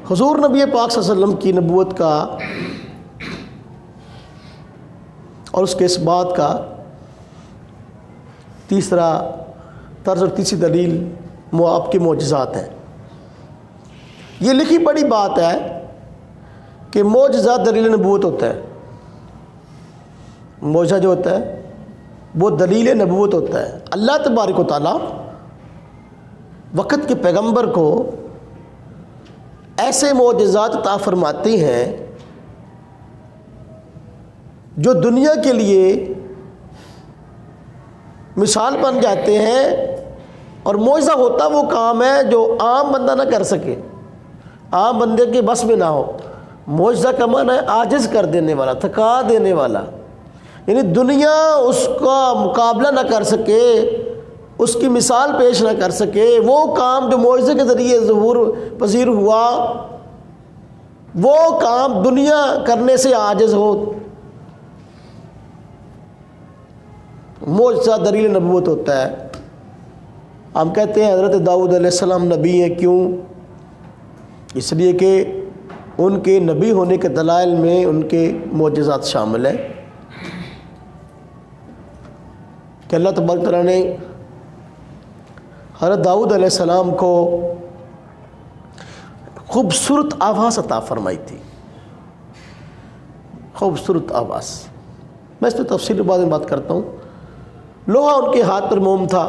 حضور نبی پاک صلی اللہ علیہ وسلم کی نبوت کا اور اس کے اس بات کا تیسرا طرز اور تیسری دلیل آپ کے معجزات ہیں۔ یہ لکھی بڑی بات ہے کہ معجزات دلیل نبوت ہوتا ہے۔ معجزہ جو ہوتا ہے وہ دلیل نبوت ہوتا ہے۔ اللہ تبارک و تعالیٰ وقت کے پیغمبر کو ایسے معجزات عطا فرماتے ہیں جو دنیا کے لیے مثال بن جاتے ہیں، اور معجزہ ہوتا وہ کام ہے جو عام بندہ نہ کر سکے، عام بندے کے بس میں نہ ہو۔ معجزہ کا معنی ہے عاجز کر دینے والا، تھکا دینے والا، یعنی دنیا اس کا مقابلہ نہ کر سکے، اس کی مثال پیش نہ کر سکے۔ وہ کام جو معجزے کے ذریعے ظہور پذیر ہوا، وہ کام دنیا کرنے سے عاجز ہو، معجزہ دلیل نبوت ہوتا ہے۔ ہم کہتے ہیں حضرت داؤد علیہ السلام نبی ہیں، کیوں؟ اس لیے کہ ان کے نبی ہونے کے دلائل میں ان کے معجزات شامل ہیں کہ اللہ تبارک تعالیٰ نے حضرت داؤد علیہ السلام کو خوبصورت آواز عطا فرمائی تھی، خوبصورت آواز۔ میں اس پہ تفصیل بعد میں بات کرتا ہوں۔ لوہا ان کے ہاتھ پر موم تھا،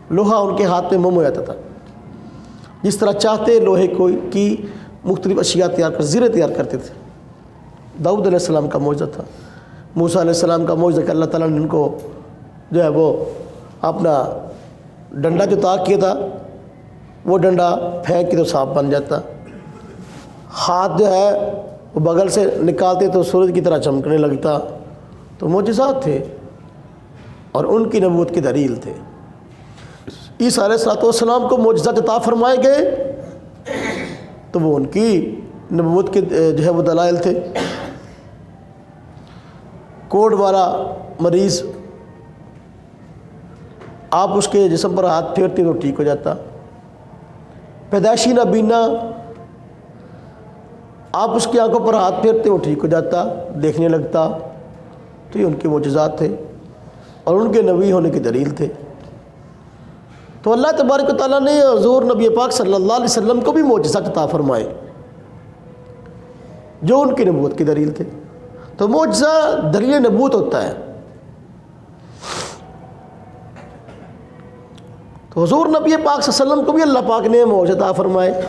لوہا ان کے ہاتھ میں موم ہو جاتا تھا، جس طرح چاہتے لوہے کی مختلف اشیاء تیار کر زیریں تیار کرتے تھے۔ داؤد علیہ السلام کا معجزہ تھا۔ موسیٰ علیہ السلام کا معجزہ کہ اللہ تعالیٰ نے ان کو جو ہے وہ اپنا ڈنڈا جو طاق کیا تھا، وہ ڈنڈا پھینک کے تو سانپ بن جاتا، ہاتھ جو ہے وہ بغل سے نکالتے تو سورج کی طرح چمکنے لگتا۔ تو معجزات تھے اور ان کی نبوت کی دلیل تھے۔ عیسیٰ علیہ السلام کو معجزات عطا فرمائے گئے تو وہ ان کی نبوت کے جو ہے وہ دلائل تھے۔ کوڑ والا مریض، آپ اس کے جسم پر ہاتھ پھیرتے تو ٹھیک ہو جاتا۔ پیدائشی نابینا، آپ اس کی آنکھوں پر ہاتھ پھیرتے وہ ٹھیک ہو جاتا، دیکھنے لگتا۔ تو یہ ان کے معجزات تھے اور ان کے نبی ہونے کی دلیل تھے۔ تو اللہ تبارک و تعالیٰ نے حضور نبی پاک صلی اللہ علیہ وسلم کو بھی معجزات عطا فرمائے جو ان کی نبوت کی دلیل تھے۔ تو معجزہ دلیل نبوت ہوتا ہے۔ تو حضور نبی پاک صلی اللہ علیہ وسلم کو بھی اللہ پاک نے معجزہ عطا فرمائے،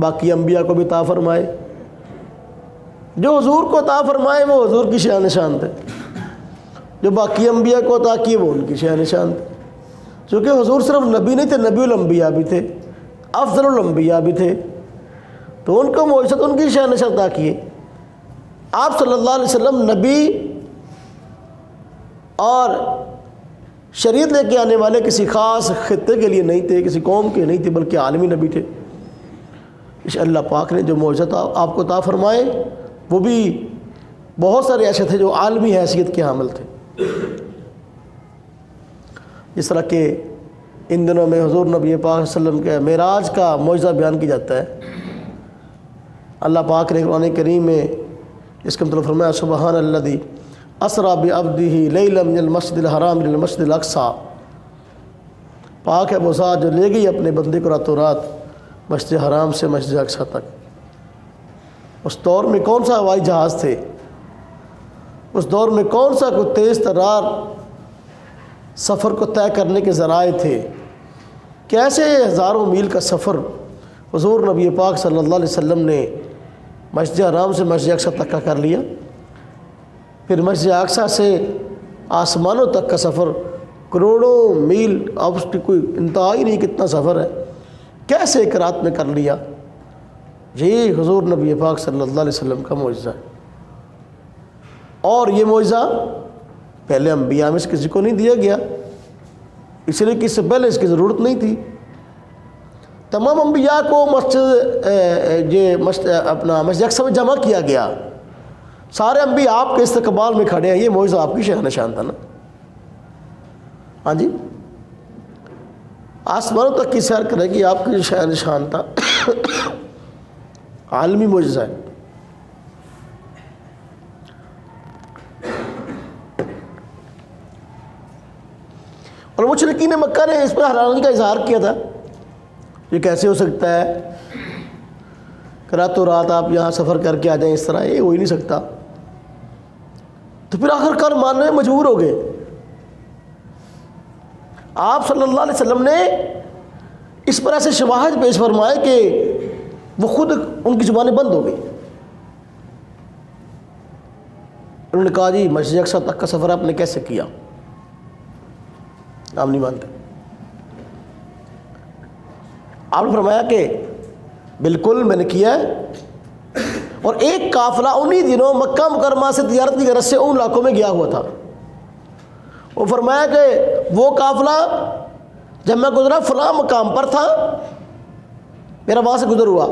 باقی انبیاء کو بھی عطا فرمائے۔ جو حضور کو عطا فرمائے وہ حضور کی شان نشان تھے، جو باقی انبیاء کو عطا کیے وہ ان کی شان نشان تھے۔ چونکہ حضور صرف نبی نہیں تھے، نبی الانبیاء بھی تھے، افضل الانبیاء بھی تھے، تو ان کو معجزات ان کی شان نشان عطا کیے۔ آپ صلی اللہ علیہ وسلم نبی اور شریعت لے کے آنے والے کسی خاص خطے کے لیے نہیں تھے، کسی قوم کے نہیں تھے، بلکہ عالمی نبی تھے۔ اس اللہ پاک نے جو معجزات آپ کو عطا فرمائے وہ بھی بہت سارے ایسے تھے جو عالمی حیثیت کے حامل تھے۔ جس طرح کہ ان دنوں میں حضور نبی پاک صلی اللہ علیہ وسلم کے معراج کا معجزہ بیان کیا جاتا ہے۔ اللہ پاک نے قرآن کریم میں اس کا مطلب فرمایا سبحان الذی اسریٰ بعبدہ لیلا من المسجد الحرام الی المسجد الاقصیٰ، پاک ہے وہ ذات جو لے گئی اپنے بندے کو راتوں رات مسجد حرام سے مسجد اقصیٰ تک۔ اس دور میں کون سا ہوائی جہاز تھے، اس دور میں کون سا کوئی تیز ترار سفر کو طے کرنے کے ذرائع تھے، کیسے ہزاروں میل کا سفر حضور نبی پاک صلی اللہ علیہ وسلم نے مسجد حرام سے مسجد اقصیٰ تک کا کر لیا، پھر مسجد اقصیٰ سے آسمانوں تک کا سفر کروڑوں میل، اب اس کی کوئی انتہا ہی نہیں کتنا سفر ہے، کیسے ایک رات میں کر لیا۔ یہی حضور نبی پاک صلی اللہ علیہ وسلم کا معجزہ ہے، اور یہ معجزہ پہلے انبیاء میں سے کسی کو نہیں دیا گیا، اس لیے کہ اس سے پہلے اس کی ضرورت نہیں تھی۔ تمام انبیاء کو مسجد اقصیٰ میں جمع کیا گیا، سارے انبیاء آپ کے استقبال میں کھڑے ہیں، یہ معجزہ آپ کی شان نشان تھا نا۔ ہاں جی، آسمانوں تک کی سیر کرے گی آپ کا جو شان نشان تھا عالمی معجزہ ہے. اور مشرکین مکہ نے اس پر حیرانی کا اظہار کیا تھا، یہ کیسے ہو سکتا ہے کہ راتوں رات آپ یہاں سفر کر کے آ جائیں، اس طرح یہ ہو ہی نہیں سکتا. تو پھر آخر کار ماننے میں مجبور ہو گئے. آپ صلی اللہ علیہ وسلم نے اس پر ایسے شواہد پیش فرمائے کہ وہ خود ان کی زبانیں بند ہو گئی. انہوں نے کہا جی مسجد اقصی تک کا سفر آپ نے کیسے کیا؟ آپ نہیں مانتے. آپ نے فرمایا کہ بالکل میں نے کیا ہے، اور ایک قافلہ انہی دنوں مکہ مکرمہ سے تجارت کی غرض سے ان علاقوں میں گیا ہوا تھا. وہ فرمایا کہ وہ قافلہ جب میں گزرا فلاں مقام پر تھا، میرا وہاں سے گزر ہوا،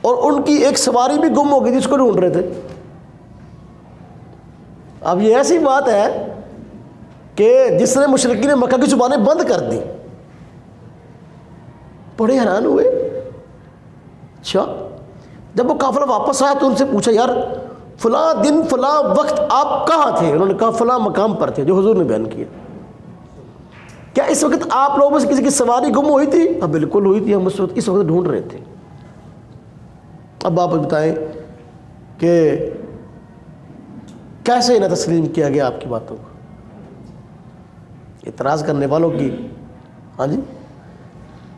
اور ان کی ایک سواری بھی گم ہو گئی جس کو ڈھونڈ رہے تھے. اب یہ ایسی بات ہے کہ جس نے مشرکین مکہ کی زبانیں بند کر دی. بڑے حیران ہوئے. اچھا جب وہ قافلہ واپس آیا تو ان سے پوچھا یار فلاں دن فلاں وقت آپ کہاں تھے؟ انہوں نے کہا فلاں مقام پر تھے جو حضور نے بیان کیا. کیا اس وقت آپ لوگوں میں سے کسی کی سواری گم ہوئی تھی؟ اب بالکل ہوئی تھی، ہم اس وقت ڈھونڈ رہے تھے. اب آپ بتائیں کہ کیسے انہیں تسلیم کیا گیا آپ کی باتوں کو؟ اعتراض کرنے والوں کی ہاں جی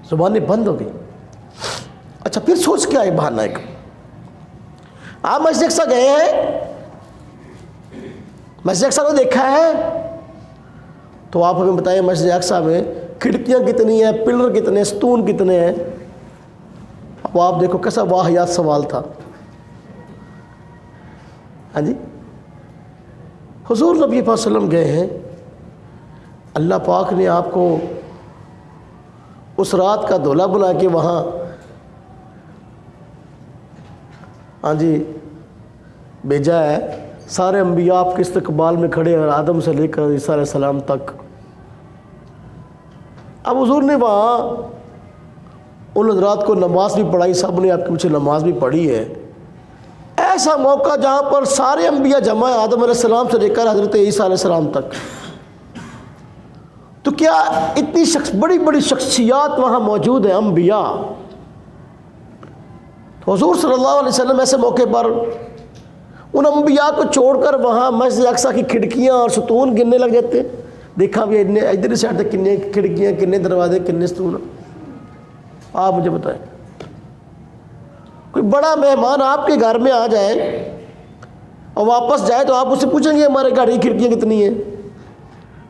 زبانیں بند ہو گئی. اچھا پھر سوچ کے آئے بہانہ ایک، آپ مسجد اقصی گئے ہیں، مسجد اقصی کو دیکھا ہے، تو آپ ہمیں بتائیں مسجد اقصی میں کھڑکیاں کتنی ہیں، پلر کتنے، ستون کتنے ہیں؟ اب آپ دیکھو کیسا واہیات سوال تھا. ہاں جی حضور نبی پاک صلی اللہ علیہ وسلم گئے ہیں، اللہ پاک نے آپ کو اس رات کا دولہ بنا کے وہاں ہاں جی بھیجا ہے. سارے انبیاء آپ کے استقبال میں کھڑے ہیں، آدم سے لے کر عیسیٰ علیہ السلام تک. اب حضور نے وہاں ان حضرات کو نماز بھی پڑھائی، سب نے آپ کے پیچھے نماز بھی پڑھی ہے. ایسا موقع جہاں پر سارے انبیاء جمع ہیں، آدم علیہ السلام سے لے کر حضرت عیسیٰ علیہ السلام تک. تو کیا اتنی بڑی بڑی شخصیات وہاں موجود ہیں، انبیاء. حضور صلی اللہ علیہ وسلم ایسے موقع پر ان انبیاء کو چھوڑ کر وہاں مسجد اقصی کی کھڑکیاں اور ستون گننے لگ جاتے. دیکھا بھی ادھر سائڈ تک کتنے کھڑکیاں، کتنے دروازے، کتنے ستون. آپ مجھے بتائیں کوئی بڑا مہمان آپ کے گھر میں آ جائے اور واپس جائے تو آپ اس سے پوچھیں گے ہمارے گھر کی کھڑکیاں کتنی ہیں؟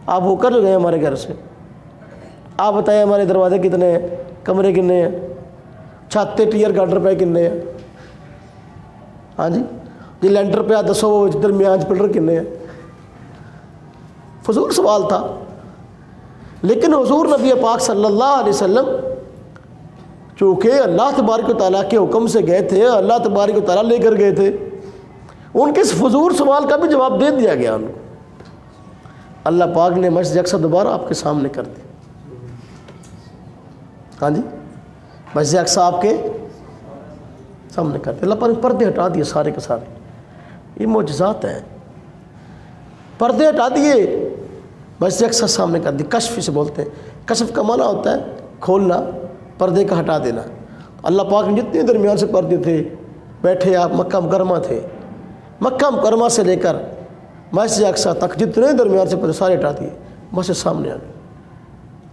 آپ ہو کر جو گئے ہمارے گھر سے، آپ بتائیں ہمارے دروازے کتنے ہیں، کمرے کتنے ہیں، چھتے ٹیئر گارڈر پہ کتنے ہیں؟ ہاں جی یہ لینٹر پہ دسو درمیان پلر کتنے ہیں؟ فضول سوال تھا. لیکن حضور نبی پاک صلی اللہ علیہ وسلم چونکہ اللہ تبارک و تعالیٰ کے حکم سے گئے تھے، اللہ تبارک و تعالیٰ لے کر گئے تھے، ان کے اس فضول سوال کا بھی جواب دے دیا گیا ان کو. اللہ پاک نے مسجد اقصی دوبارہ آپ کے سامنے کر دی. ہاں جی مسجد اقصی آپ کے سامنے کر دی. اللہ پاک نے پردے ہٹا دیے سارے کے سارے. یہ معجزات ہیں. پردے ہٹا دیے، مسجد اقصی سامنے کر دی. کشف سے بولتے ہیں. کشف کا معنی ہوتا ہے کھولنا، پردے کا ہٹا دینا. اللہ پاک نے جتنے درمیان سے پردے تھے، بیٹھے آپ مکہ مکرمہ تھے، مکہ مکرمہ سے لے کر مسجد اقصی تک جتنے درمیان سے پردے سارے ہٹا دیے، مسجد سامنے آ گئے.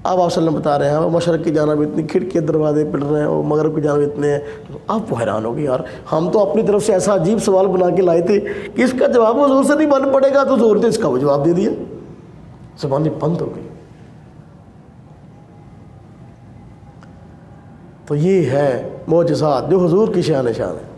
آپ صلی اللہ علیہ وسلم بتا رہے ہیں وہ مشرق کی جانب اتنی کھڑکیاں دروازے پڑ رہے ہیں، وہ مغرب کی جانب اتنے ہیں. آپ وہ حیران ہو گئے یار ہم تو اپنی طرف سے ایسا عجیب سوال بنا کے لائے تھے کہ اس کا جواب حضور سے نہیں معلوم پڑے گا، تو حضور نے اس کا وہ جواب دے دیا. زبانیں بند ہو گئی. تو یہ ہے معجزات جو حضور کی شان ہے.